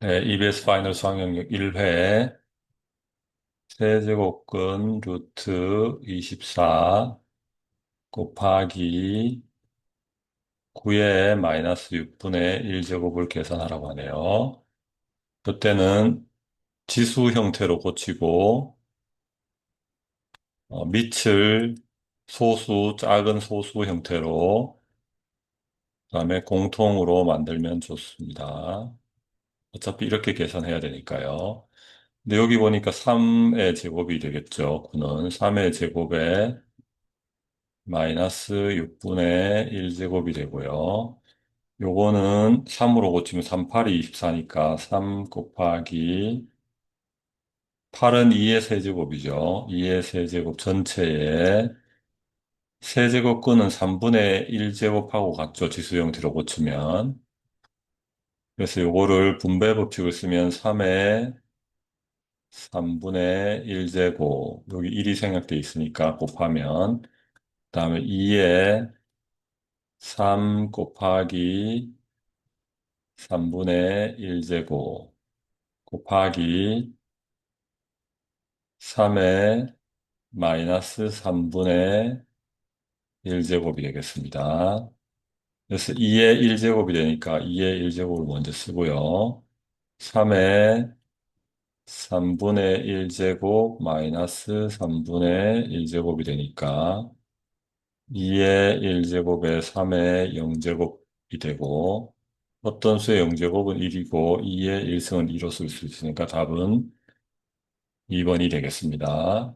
네, EBS 파이널 수학영역 1회 세제곱근 루트 24 곱하기 9의 마이너스 6분의 1제곱을 계산하라고 하네요. 그때는 지수 형태로 고치고 밑을 소수, 작은 소수 형태로 그다음에 공통으로 만들면 좋습니다. 어차피 이렇게 계산해야 되니까요. 근데 여기 보니까 3의 제곱이 되겠죠. 9는 3의 제곱에 마이너스 6분의 1제곱이 되고요. 요거는 3으로 고치면 3, 8이 24니까 3 곱하기 8은 2의 세제곱이죠. 2의 세제곱 전체에 세제곱근은 3분의 1제곱하고 같죠. 지수 형태로 고치면. 그래서 요거를 분배 법칙을 쓰면 3의 3분의 1제곱, 여기 1이 생략돼 있으니까 곱하면, 그 다음에 2의 3 곱하기 3분의 1제곱 곱하기 3의 마이너스 3분의 1제곱이 되겠습니다. 그래서 2의 1제곱이 되니까 2의 1제곱을 먼저 쓰고요. 3의 3분의 1제곱 마이너스 3분의 1제곱이 되니까 2의 1제곱에 3의 0제곱이 되고 어떤 수의 0제곱은 1이고 2의 1승은 2로 쓸 수 있으니까 답은 2번이 되겠습니다.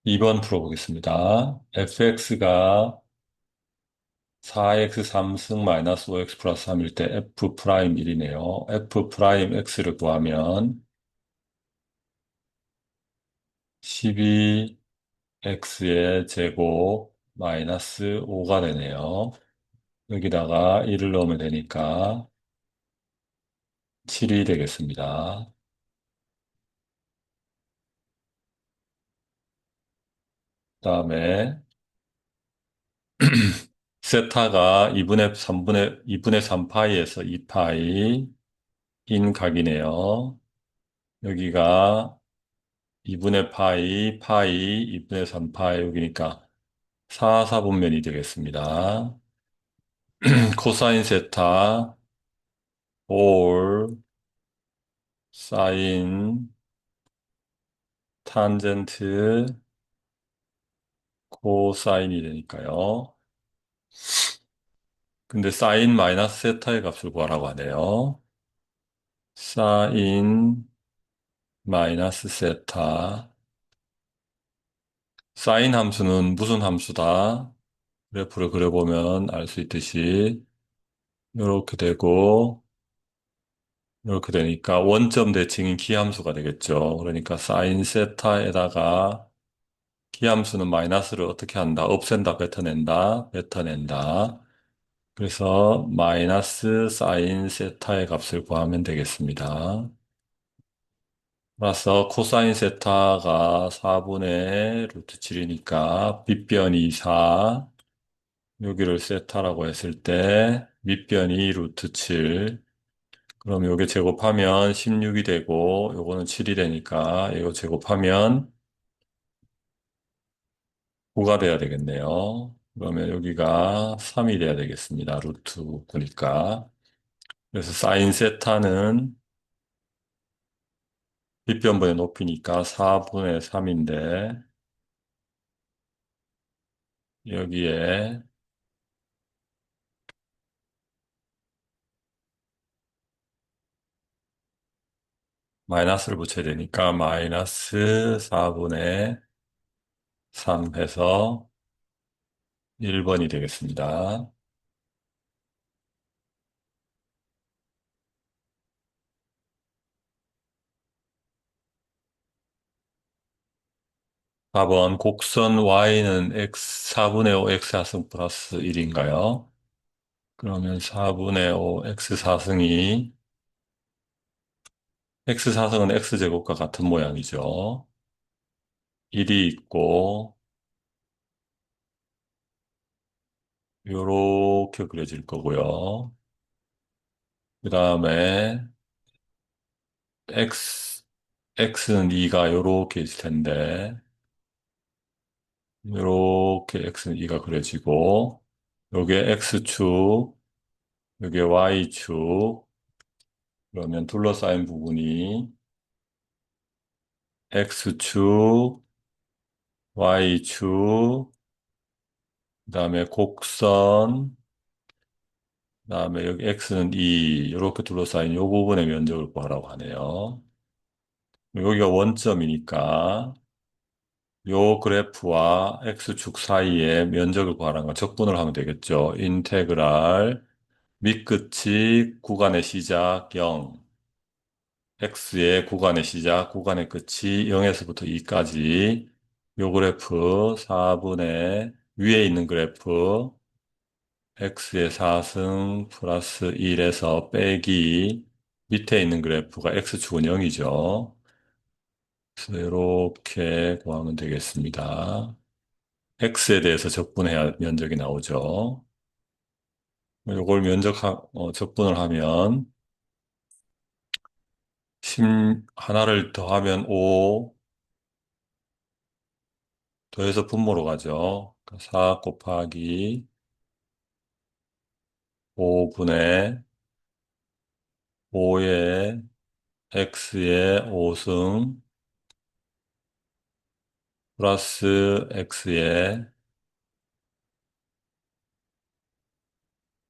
2번 풀어보겠습니다. fx가 4x 3승 마이너스 5x 플러스 3일 때 f 프라임 1이네요. f 프라임 x를 구하면 12x의 제곱 마이너스 5가 되네요. 여기다가 1을 넣으면 되니까 7이 되겠습니다. 그다음에 세타가 2분의 3파이에서 2파이 인 각이네요. 여기가 2분의 파이, 2분의 3파이 여기니까 4분면이 되겠습니다. 코사인 세타, 올, 사인, 탄젠트, 코사인이 되니까요. 근데 사인 마이너스 세타의 값을 구하라고 하네요. 사인 마이너스 세타. 사인 함수는 무슨 함수다? 그래프를 그려보면 알 수 있듯이 이렇게 되고 이렇게 되니까 원점 대칭인 기함수가 되겠죠. 그러니까 사인 세타에다가 기함수는 마이너스를 어떻게 한다? 없앤다, 뱉어낸다, 뱉어낸다. 그래서 마이너스 사인 세타의 값을 구하면 되겠습니다. 따라서 코사인 세타가 4분의 루트 7이니까 빗변이 4, 여기를 세타라고 했을 때 밑변이 루트 7, 그럼 요게 제곱하면 16이 되고 요거는 7이 되니까 이거 제곱하면 9가 돼야 되겠네요. 그러면 여기가 3이 돼야 되겠습니다. 루트 9니까. 그래서 사인 세타는 빗변분의 높이니까 4분의 3인데 여기에 마이너스를 붙여야 되니까 마이너스 4분의 3 해서 1번이 되겠습니다. 4번 곡선 y는 x 4분의 5 x 하승 플러스 1인가요? 그러면 4분의 5 x 사승이 x 사승은 x제곱과 같은 모양이죠. 1이 있고 요렇게 그려질 거고요. 그 다음에 x, x는 2가 요렇게 있을 텐데, 요렇게 x는 2가 그려지고, 요게 x축, 요게 y축, 그러면 둘러싸인 부분이 x축, y축, 그 다음에 곡선, 그 다음에 여기 x는 2, 이렇게 둘러싸인 요 부분의 면적을 구하라고 하네요. 여기가 원점이니까 요 그래프와 x축 사이의 면적을 구하라는 거 적분을 하면 되겠죠. 인테그랄 밑끝이 구간의 시작 0, x의 구간의 시작, 구간의 끝이 0에서부터 2까지 요 그래프 4분의 위에 있는 그래프 x의 4승 플러스 1에서 빼기 밑에 있는 그래프가 x축은 0이죠. 그래서 이렇게 구하면 되겠습니다. x에 대해서 적분해야 면적이 나오죠. 이걸 적분을 하면 하나를 더하면 5, 더해서 분모로 가죠. 4 곱하기 5분의 5의 x의 5승 플러스 x의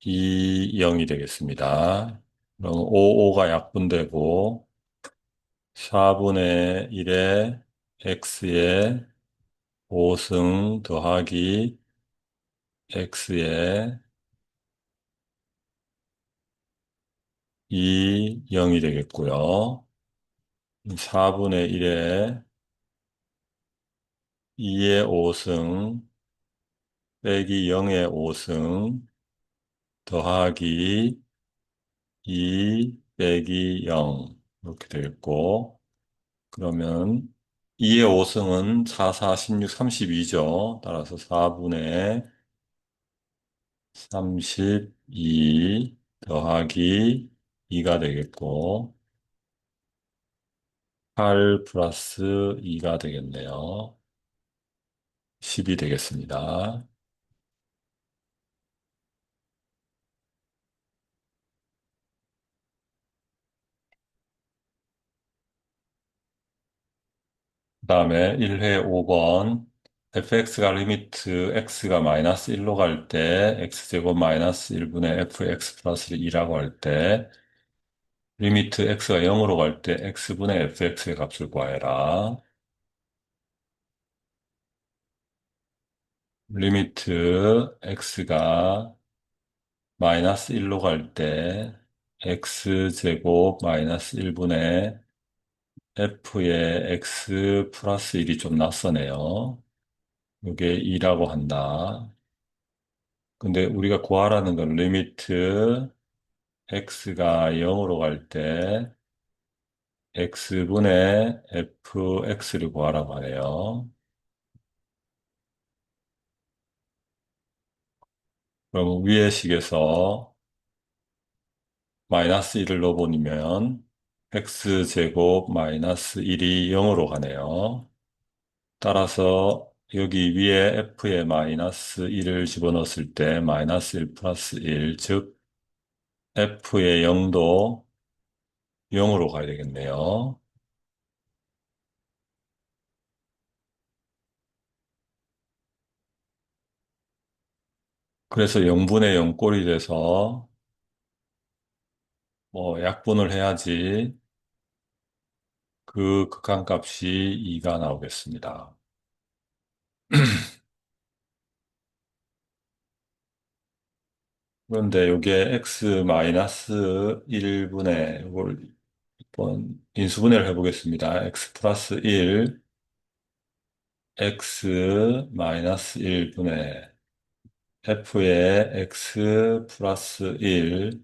2, 0이 되겠습니다. 그럼 5, 5가 약분되고 4분의 1의 x의 5승 더하기 x의 2, 0이 되겠고요. 4분의 1의 2의 5승 빼기 0의 5승 더하기 2 빼기 0 이렇게 되겠고 그러면 2의 5승은 4, 4, 16, 32죠. 따라서 4분의 32 더하기 2가 되겠고 8 플러스 2가 되겠네요. 10이 되겠습니다. 그 다음에 1회 5번 fx가 리미트 x가 마이너스 1로 갈 때 x제곱 마이너스 1분의 fx 플러스 2라고 할 때 리미트 x가 0으로 갈 때 x분의 fx의 값을 구하여라. 리미트 x가 마이너스 1로 갈 때 x제곱 마이너스 1분의 f의 x 플러스 1이 좀 낯서네요. 이게 2라고 한다. 근데 우리가 구하라는 건 리미트 x가 0으로 갈 때 x분의 fx를 구하라고 하네요. 그럼 위의 식에서 마이너스 1을 넣어보면 x제곱 마이너스 1이 0으로 가네요. 따라서 여기 위에 f에 마이너스 1을 집어넣었을 때 마이너스 1 플러스 1, 즉 f의 0도 0으로 가야 되겠네요. 그래서 0분의 0꼴이 돼서 약분을 해야지 그 극한값이 2가 나오겠습니다. 그런데 이게 x 마이너스 1분의 이걸 한번 인수분해를 해보겠습니다. x 플러스 1, x 마이너스 1분의 f의 x 플러스 1,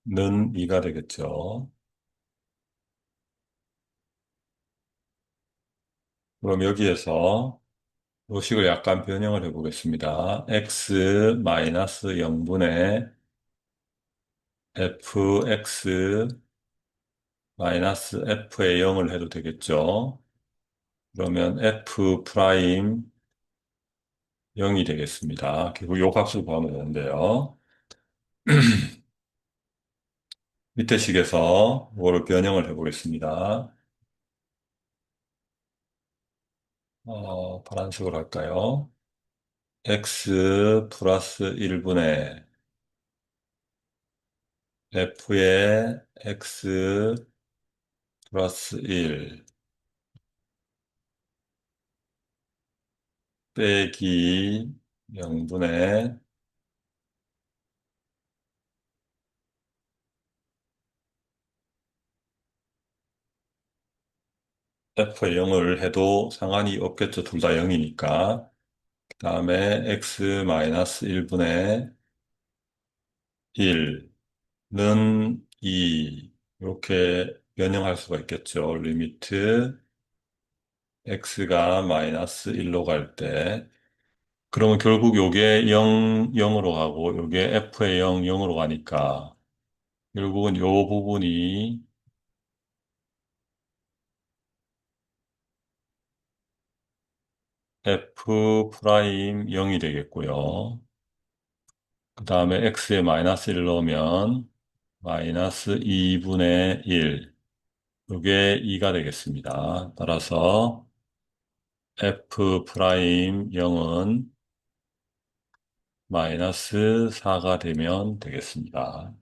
는 2가 되겠죠. 그럼 여기에서 요식을 약간 변형을 해보겠습니다. x 마이너스 0분의 fx 마이너스 f의 0을 해도 되겠죠. 그러면 f 프라임 0이 되겠습니다. 결국 요 값을 구하면 되는데요. 밑에 식에서 이거를 변형을 해보겠습니다. 파란색으로 할까요? x 플러스 1분의 f의 x 플러스 1 빼기 0분의 f 0을 해도 상관이 없겠죠. 둘 다 0이니까. 그 다음에 x 마이너스 1분의 1는 2 이렇게 변형할 수가 있겠죠. 리미트 x가 마이너스 1로 갈 때. 그러면 결국 요게 0, 0으로 가고 요게 f의 0, 0으로 가니까 결국은 요 부분이 f 프라임 0이 되겠고요. 그 다음에 x에 마이너스 1 넣으면 마이너스 2분의 1. 이게 2가 되겠습니다. 따라서 f 프라임 0은 마이너스 4가 되면 되겠습니다.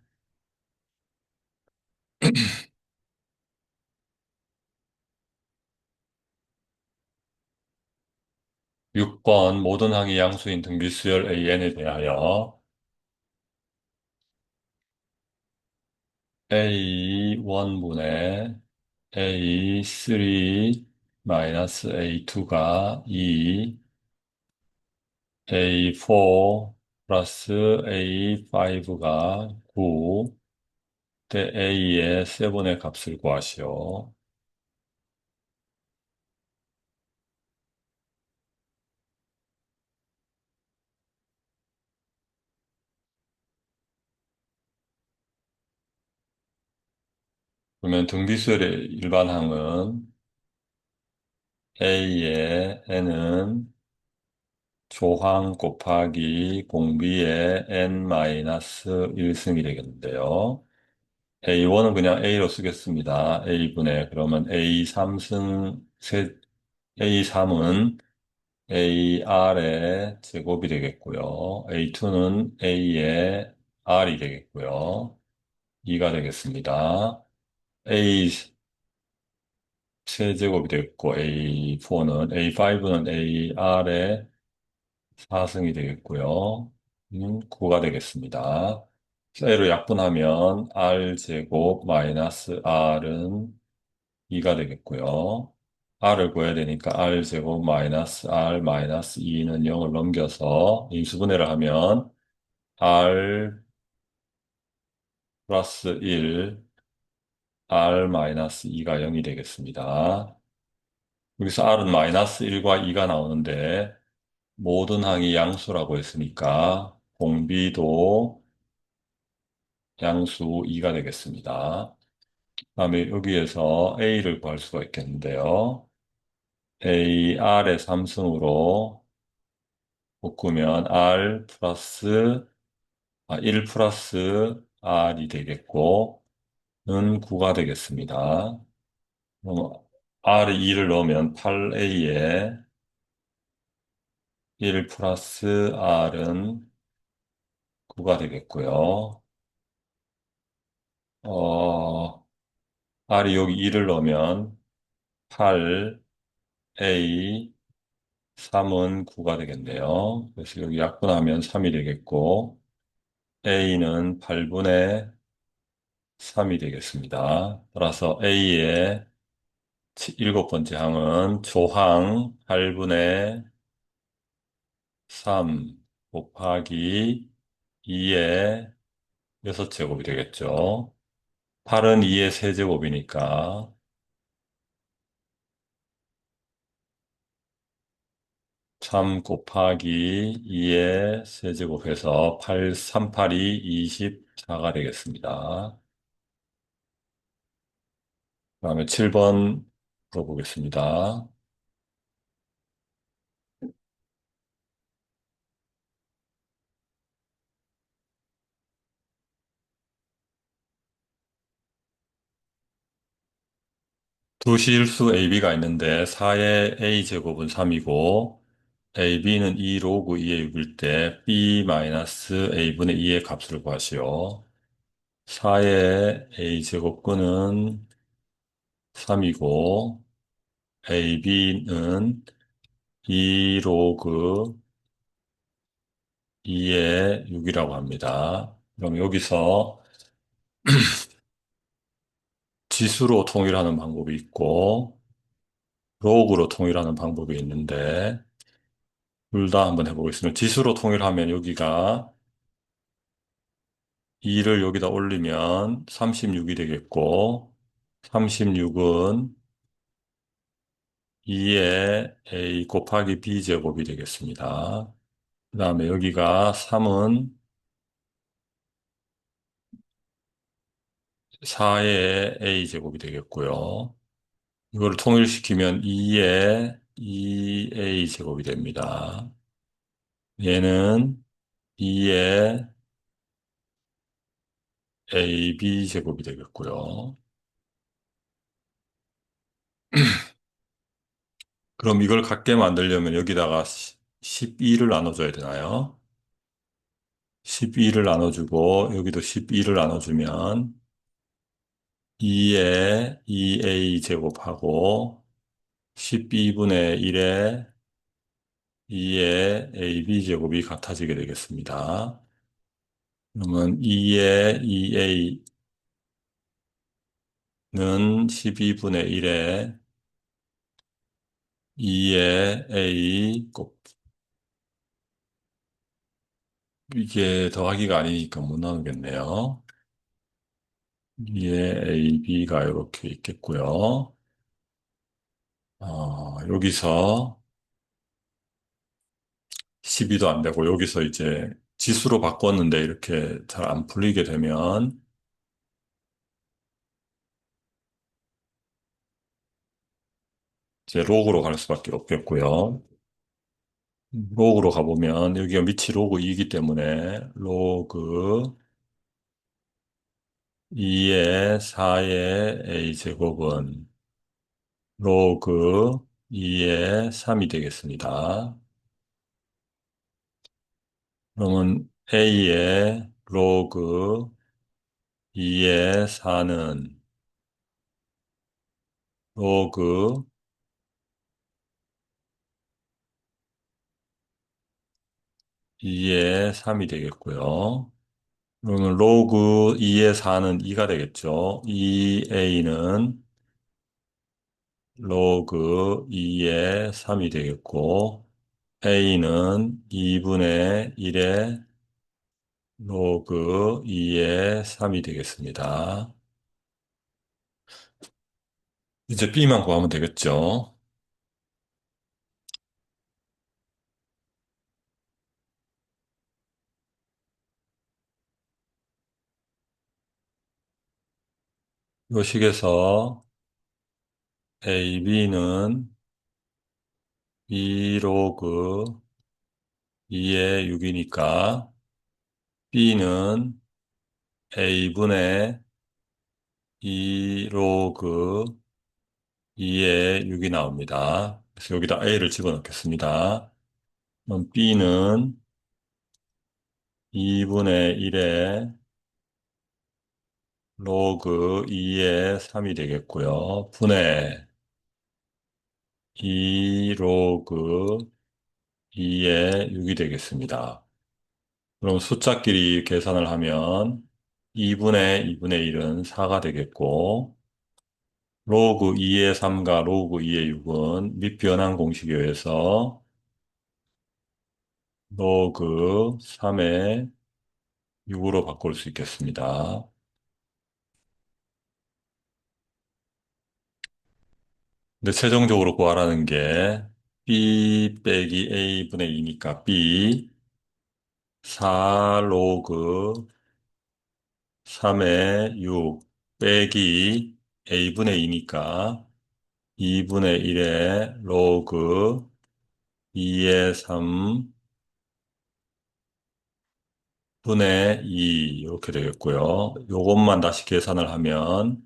6번 모든 항이 양수인 등비수열 AN에 대하여 A1분의 A3 마이너스 A2가 2, A4 플러스 A5가 9, 대 A의 세분의 값을 구하시오. 그러면 등비수열의 일반항은 A의 n은 조항 곱하기 공비의 n-1승이 되겠는데요. A1은 그냥 A로 쓰겠습니다. A분의 그러면 A3승 A3은 AR의 제곱이 되겠고요. A2는 A의 R이 되겠고요. 2가 되겠습니다. A 세제곱이 되겠고 A4는 A5는 AR의 4승이 되겠고요. 9가 되겠습니다. A로 약분하면 R제곱 마이너스 R은 2가 되겠고요. R을 구해야 되니까 R제곱 마이너스 R 마이너스 2는 0을 넘겨서 인수분해를 하면 R 플러스 1, R 마이너스 2가 0이 되겠습니다. 여기서 R은 마이너스 1과 2가 나오는데 모든 항이 양수라고 했으니까 공비도 양수 2가 되겠습니다. 그다음에 여기에서 A를 구할 수가 있겠는데요. A, R의 3승으로 볶으면 1 플러스 R이 되겠고, 는 9가 되겠습니다. 그럼 R에 2를 넣으면 8A에 1 플러스 R은 9가 되겠고요. 어, R이 여기 2를 넣으면 8A 3은 9가 되겠네요. 그래서 여기 약분하면 3이 되겠고, A는 8분의 3이 되겠습니다. 따라서 A의 일곱 번째 항은 조항 8분의 3 곱하기 2의 6제곱이 되겠죠. 8은 2의 세제곱이니까 3 곱하기 2의 세제곱해서 8, 3, 8이 24가 되겠습니다. 그다음에 7번 풀어보겠습니다. 두 실수 AB가 있는데 4의 A제곱은 3이고 AB는 2 로그 2의 6일 때 B-A분의 2의 값을 구하시오. 4의 A제곱근은 3이고 AB는 2 로그 2의 6이라고 합니다. 그럼 여기서 지수로 통일하는 방법이 있고 로그로 통일하는 방법이 있는데 둘 다 한번 해보겠습니다. 지수로 통일하면 여기가 2를 여기다 올리면 36이 되겠고 36은 2의 A 곱하기 B 제곱이 되겠습니다. 그 다음에 여기가 3은 4의 A 제곱이 되겠고요. 이거를 통일시키면 2의 2A 제곱이 됩니다. 얘는 2의 AB 제곱이 되겠고요. 그럼 이걸 같게 만들려면 여기다가 12를 나눠줘야 되나요? 12를 나눠주고 여기도 12를 나눠주면 2의 2A 제곱하고 12분의 1의 2의 AB 제곱이 같아지게 되겠습니다. 그러면 2의 2A는 12분의 1의 2의 A 곱 이게 더하기가 아니니까 못 나누겠네요. 2의 AB가 이렇게 있겠고요. 여기서 12도 안 되고 여기서 이제 지수로 바꿨는데 이렇게 잘 안 풀리게 되면 이제 로그로 갈 수밖에 없겠고요. 로그로 가보면 여기가 밑이 로그 2이기 때문에 로그 2의 4의 a제곱은 로그 2의 3이 되겠습니다. 그러면 a의 로그 2의 4는 로그 2의 3이 되겠고요. 그러면 로그 2의 4는 2가 되겠죠. 2a는 로그 2의 3이 되겠고, a는 2분의 1의 로그 2의 3이 되겠습니다. 이제 b만 구하면 되겠죠. 이 식에서 a, b는 2 로그 2의 6이니까 b는 a분의 2 로그 2의 6이 나옵니다. 그래서 여기다 a를 집어넣겠습니다. 그럼 b는 2분의 1의 로그 2의 3이 되겠고요. 분의 2 로그 2의 6이 되겠습니다. 그럼 숫자끼리 계산을 하면 2분의 2분의 1은 4가 되겠고 로그 2의 3과 로그 2의 6은 밑변환 공식에 의해서 로그 3의 6으로 바꿀 수 있겠습니다. 근데 최종적으로 구하라는 게 B 빼기 A분의 2니까 B 4 로그 3의 6 빼기 A분의 2니까 2분의 1의 로그 2의 3 분의 2 이렇게 되겠고요. 요것만 다시 계산을 하면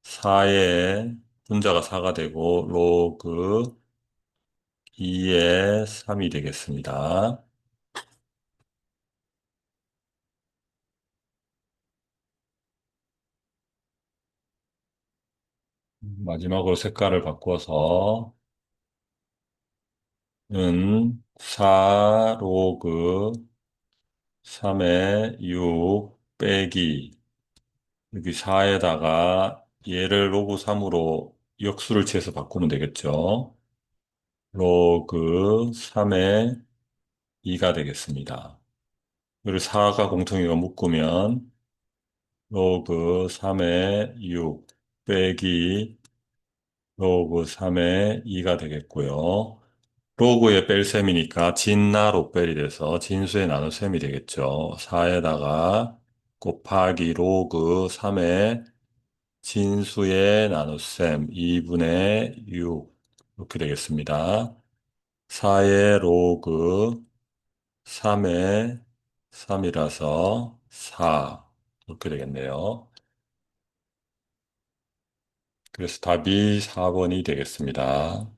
4의 분자가 4가 되고 로그 2의 3이 되겠습니다. 마지막으로 색깔을 바꿔서 은 4 로그 3의 6 빼기 여기 4에다가 얘를 로그 3으로 역수를 취해서 바꾸면 되겠죠. 로그 3의 2가 되겠습니다. 그리고 4가 공통이가 묶으면 로그 3의 6 빼기 로그 3의 2가 되겠고요. 로그의 뺄셈이니까 진나 롯뺄이 돼서 진수의 나눗셈이 되겠죠. 4에다가 곱하기 로그 3의 진수의 나눗셈 2분의 6 이렇게 되겠습니다. 4의 로그 3의 3이라서 4 이렇게 되겠네요. 그래서 답이 4번이 되겠습니다.